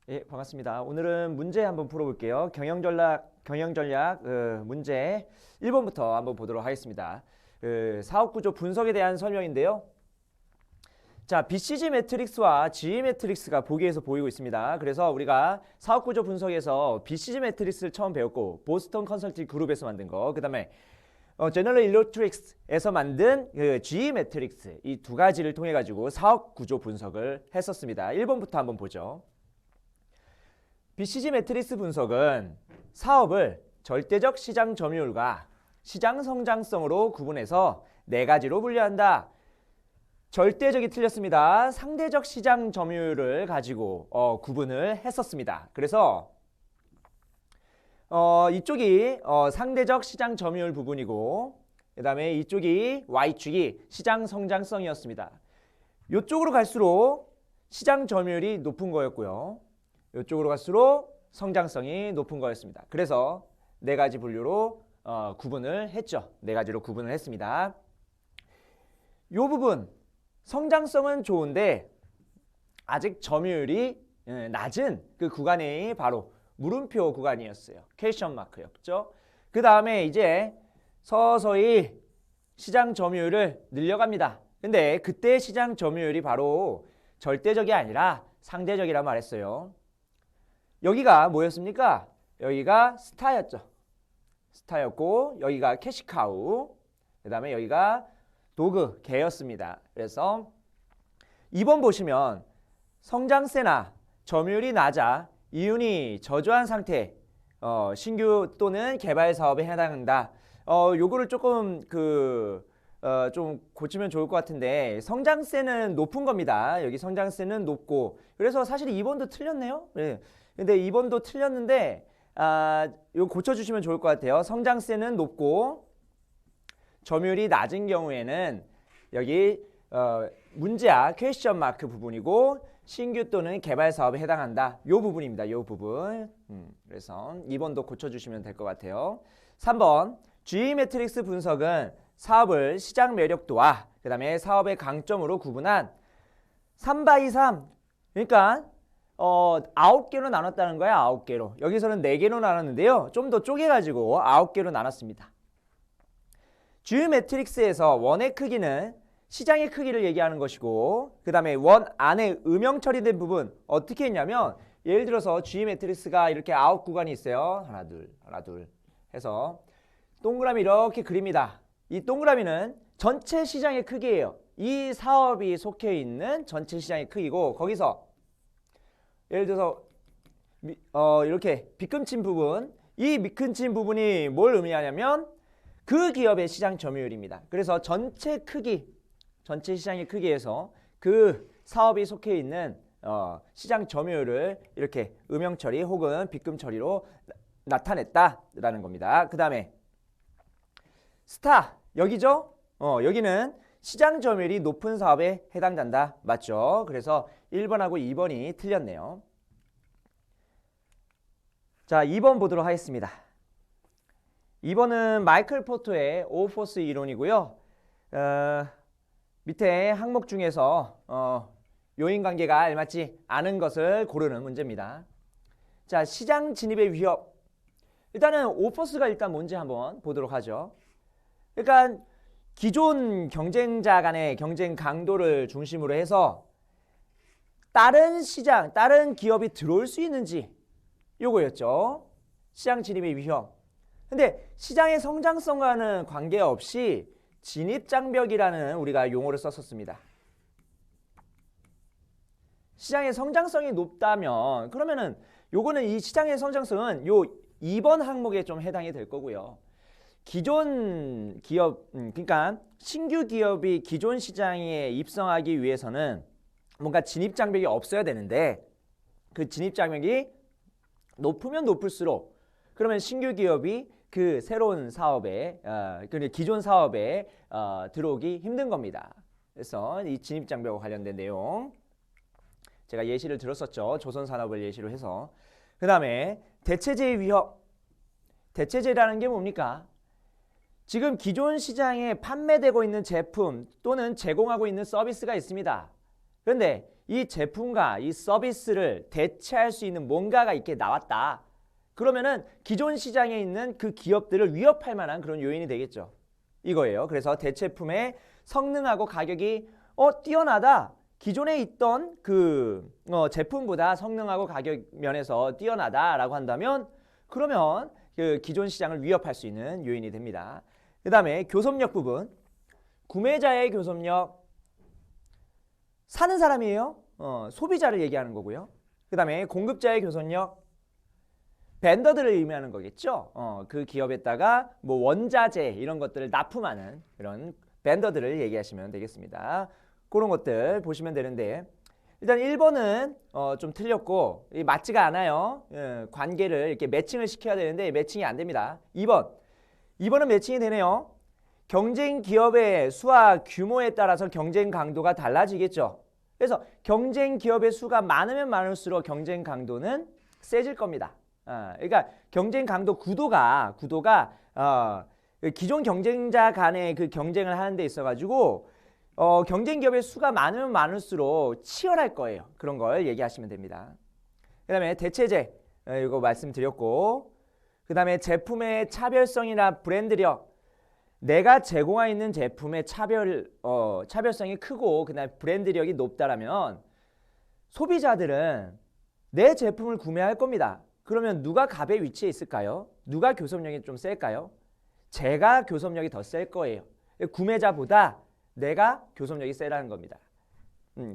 예, 반갑습니다. 오늘은 문제 한번 풀어볼게요. 경영전략 문제 1번부터 한번 보도록 하겠습니다. 사업구조 분석에 대한 설명인데요. 자, BCG 매트릭스와 GE 매트릭스가 보기에서 보이고 있습니다. 그래서 우리가 사업구조 분석에서 BCG 매트릭스를 처음 배웠고, 보스턴 컨설팅 그룹에서 만든 거, 그 다음에 제너럴 일렉트릭스에서 만든 GE 매트릭스, 이 두 가지를 통해 가지고 사업구조 분석을 했었습니다. 1번부터 한번 보죠. BCG 매트릭스 분석은 사업을 절대적 시장 점유율과 시장 성장성으로 구분해서 네 가지로 분류한다. 절대적이 틀렸습니다. 상대적 시장 점유율을 가지고 구분을 했었습니다. 그래서 이쪽이 상대적 시장 점유율 부분이고, 그 다음에 이쪽이 Y축이 시장 성장성이었습니다. 이쪽으로 갈수록 시장 점유율이 높은 거였고요. 이쪽으로 갈수록 성장성이 높은 거였습니다. 그래서 네 가지 분류로 구분을 했죠. 네 가지로 구분을 했습니다. 이 부분 성장성은 좋은데 아직 점유율이 낮은 그 구간이 바로 물음표 구간이었어요. 퀘스천 마크였죠. 그 다음에 이제 서서히 시장 점유율을 늘려갑니다. 근데 그때 시장 점유율이 바로 절대적이 아니라 상대적이라 말했어요. 여기가 뭐였습니까? 여기가 스타였죠. 스타였고, 여기가 캐시카우, 그 다음에 여기가 도그, 개였습니다. 그래서 2번 보시면 성장세나 점유율이 낮아 이윤이 저조한 상태, 신규 또는 개발 사업에 해당한다. 요거를 조금 좀 고치면 좋을 것 같은데, 성장세는 높은 겁니다. 여기 성장세는 높고, 그래서 사실 2번도 틀렸네요. 네. 근데 2번도 틀렸는데 이거 고쳐주시면 좋을 것 같아요. 성장세는 높고 점유율이 낮은 경우에는 여기 문제야 퀘스천 마크 부분이고, 신규 또는 개발 사업에 해당한다. 요 부분입니다. 요 부분. 그래서 2번도 고쳐주시면 될 것 같아요. 3번 GE 매트릭스 분석은 사업을 시장 매력도와 그 다음에 사업의 강점으로 구분한 3x3, 그러니까 9개로 나눴다는 거야. 9개로. 여기서는 4개로 나눴는데요. 좀 더 쪼개가지고 9개로 나눴습니다. GE 매트릭스에서 원의 크기는 시장의 크기를 얘기하는 것이고, 그 다음에 원 안에 음영 처리된 부분 어떻게 했냐면, 예를 들어서 GE 매트릭스가 이렇게 9구간이 있어요. 하나 둘 해서 동그라미 이렇게 그립니다. 이 동그라미는 전체 시장의 크기예요. 이 사업이 속해 있는 전체 시장의 크기고, 거기서 예를 들어서 이렇게 빗금친 부분, 이 빗금친 부분이 뭘 의미하냐면 그 기업의 시장 점유율입니다. 그래서 전체 크기, 전체 시장의 크기에서 그 사업이 속해 있는 시장 점유율을 이렇게 음영 처리 혹은 빗금 처리로 나타냈다라는 겁니다. 그 다음에 스타, 여기죠? 여기는 시장 점유율이 높은 사업에 해당된다. 맞죠? 그래서 1번하고 2번이 틀렸네요. 자, 2번 보도록 하겠습니다. 2번은 마이클 포터의 오포스 이론이고요. 밑에 항목 중에서 요인관계가 알맞지 않은 것을 고르는 문제입니다. 자, 시장 진입의 위협. 일단은 오포스가 일단 뭔지 한번 보도록 하죠. 그러니까 기존 경쟁자 간의 경쟁 강도를 중심으로 해서 다른 시장, 다른 기업이 들어올 수 있는지, 요거였죠. 시장 진입의 위협. 근데 시장의 성장성과는 관계없이 진입장벽이라는 우리가 용어를 썼었습니다. 시장의 성장성이 높다면, 그러면은 요거는 이 시장의 성장성은 요 2번 항목에 좀 해당이 될 거고요. 기존 기업, 그러니까 신규 기업이 기존 시장에 입성하기 위해서는 뭔가 진입장벽이 없어야 되는데, 그 진입장벽이 높으면 높을수록 그러면 신규 기업이 그 새로운 사업에, 기존 사업에 들어오기 힘든 겁니다. 그래서 이 진입장벽과 관련된 내용 제가 예시를 들었었죠. 조선산업을 예시로 해서. 그 다음에 대체제의 위협. 대체제라는 게 뭡니까? 지금 기존 시장에 판매되고 있는 제품 또는 제공하고 있는 서비스가 있습니다. 그런데 이 제품과 이 서비스를 대체할 수 있는 뭔가가 이렇게 나왔다. 그러면은 기존 시장에 있는 그 기업들을 위협할 만한 그런 요인이 되겠죠. 이거예요. 그래서 대체품의 성능하고 가격이 뛰어나다. 기존에 있던 그 제품보다 성능하고 가격 면에서 뛰어나다라고 한다면 그러면 그 기존 시장을 위협할 수 있는 요인이 됩니다. 그 다음에 교섭력 부분. 구매자의 교섭력. 사는 사람이에요. 소비자를 얘기하는 거고요. 그 다음에 공급자의 교섭력. 벤더들을 의미하는 거겠죠. 그 기업에다가 뭐 원자재 이런 것들을 납품하는 이런 벤더들을 얘기하시면 되겠습니다. 그런 것들 보시면 되는데 일단 1번은 좀 틀렸고 맞지가 않아요. 관계를 이렇게 매칭을 시켜야 되는데 매칭이 안 됩니다. 2번은 매칭이 되네요. 경쟁 기업의 수와 규모에 따라서 경쟁 강도가 달라지겠죠. 그래서 경쟁 기업의 수가 많으면 많을수록 경쟁 강도는 세질 겁니다. 그러니까 경쟁 강도 구도가 기존 경쟁자 간의 그 경쟁을 하는 데 있어 가지고 경쟁 기업의 수가 많으면 많을수록 치열할 거예요. 그런 걸 얘기하시면 됩니다. 그 다음에 대체재 이거 말씀드렸고 그 다음에 제품의 차별성이나 브랜드력 내가 제공하고 있는 제품의 차별성이 크고 그다음에 브랜드력이 높다라면 소비자들은 내 제품을 구매할 겁니다. 그러면 누가 갑의 위치에 있을까요? 누가 교섭력이 좀 셀까요? 제가 교섭력이 더 셀 거예요. 구매자보다 내가 교섭력이 세라는 겁니다.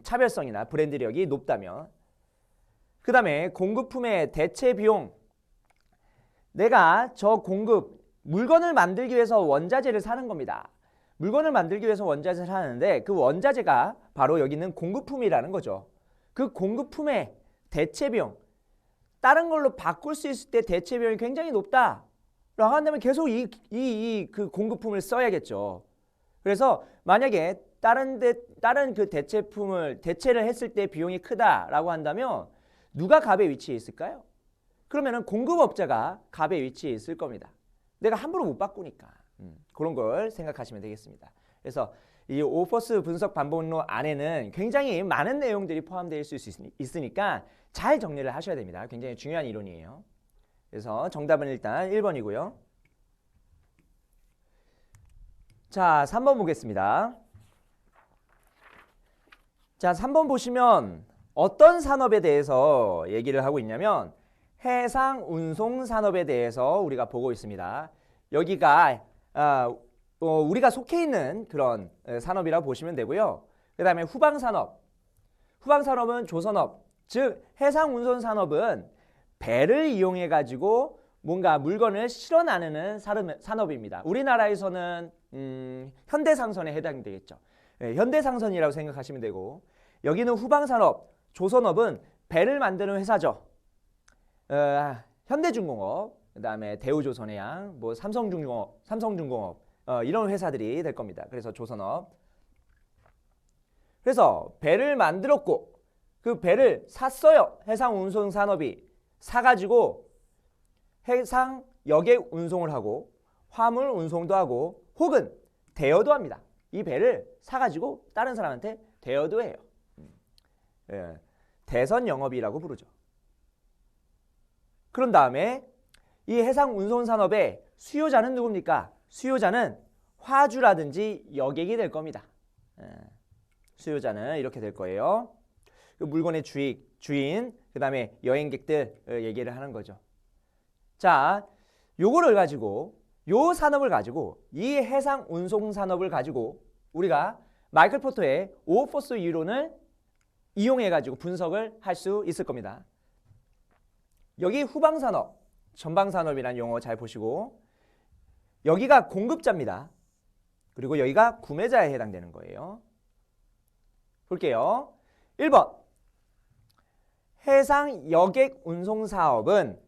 차별성이나 브랜드력이 높다면. 그 다음에 공급품의 대체 비용. 내가 저 물건을 만들기 위해서 원자재를 사는 겁니다. 물건을 만들기 위해서 원자재를 사는데 그 원자재가 바로 여기 있는 공급품이라는 거죠. 그 공급품의 대체 비용. 다른 걸로 바꿀 수 있을 때 대체 비용이 굉장히 높다. 라고 한다면 계속 그 공급품을 써야겠죠. 그래서 만약에 다른 그 대체를 했을 때 비용이 크다라고 한다면 누가 갑의 위치에 있을까요? 그러면은 공급업자가 갑의 위치에 있을 겁니다. 내가 함부로 못 바꾸니까. 그런 걸 생각하시면 되겠습니다. 그래서 이 오퍼스 분석 반복론 안에는 굉장히 많은 내용들이 포함되어 있을 수 있으니까 잘 정리를 하셔야 됩니다. 굉장히 중요한 이론이에요. 그래서 정답은 일단 1번이고요. 자, 3번 보겠습니다. 자, 3번 보시면 어떤 산업에 대해서 얘기를 하고 있냐면 해상 운송 산업에 대해서 우리가 보고 있습니다. 여기가 우리가 속해 있는 그런 산업이라 보시면 되고요. 그 다음에 후방산업. 후방산업은 조선업, 즉 해상 운송 산업은 배를 이용해 가지고 뭔가 물건을 실어 나르는 산업입니다. 우리나라에서는 현대상선에 해당되겠죠. 현대상선이라고 생각하시면 되고 여기는 후방산업, 조선업은 배를 만드는 회사죠. 현대중공업, 그 다음에 대우조선해양, 뭐 삼성중공업 이런 회사들이 될 겁니다. 그래서 조선업. 그래서 배를 만들었고 그 배를 샀어요. 해상운송산업이 사가지고 해상 여객 운송을 하고 화물 운송도 하고 혹은 대여도 합니다. 이 배를 사가지고 다른 사람한테 대여도 해요. 대선 영업이라고 부르죠. 그런 다음에 이 해상 운송 산업의 수요자는 누굽니까? 수요자는 화주라든지 여객이 될 겁니다. 수요자는 이렇게 될 거예요. 그 물건의 주인, 그 다음에 여행객들 얘기를 하는 거죠. 자, 요거를 가지고 요 산업을 가지고 이 해상 운송 산업을 가지고 우리가 마이클 포터의 오포스 이론을 이용해 가지고 분석을 할 수 있을 겁니다. 여기 후방산업, 전방산업이라는 용어 잘 보시고 여기가 공급자입니다. 그리고 여기가 구매자에 해당되는 거예요. 볼게요. 1번 해상 여객 운송 사업은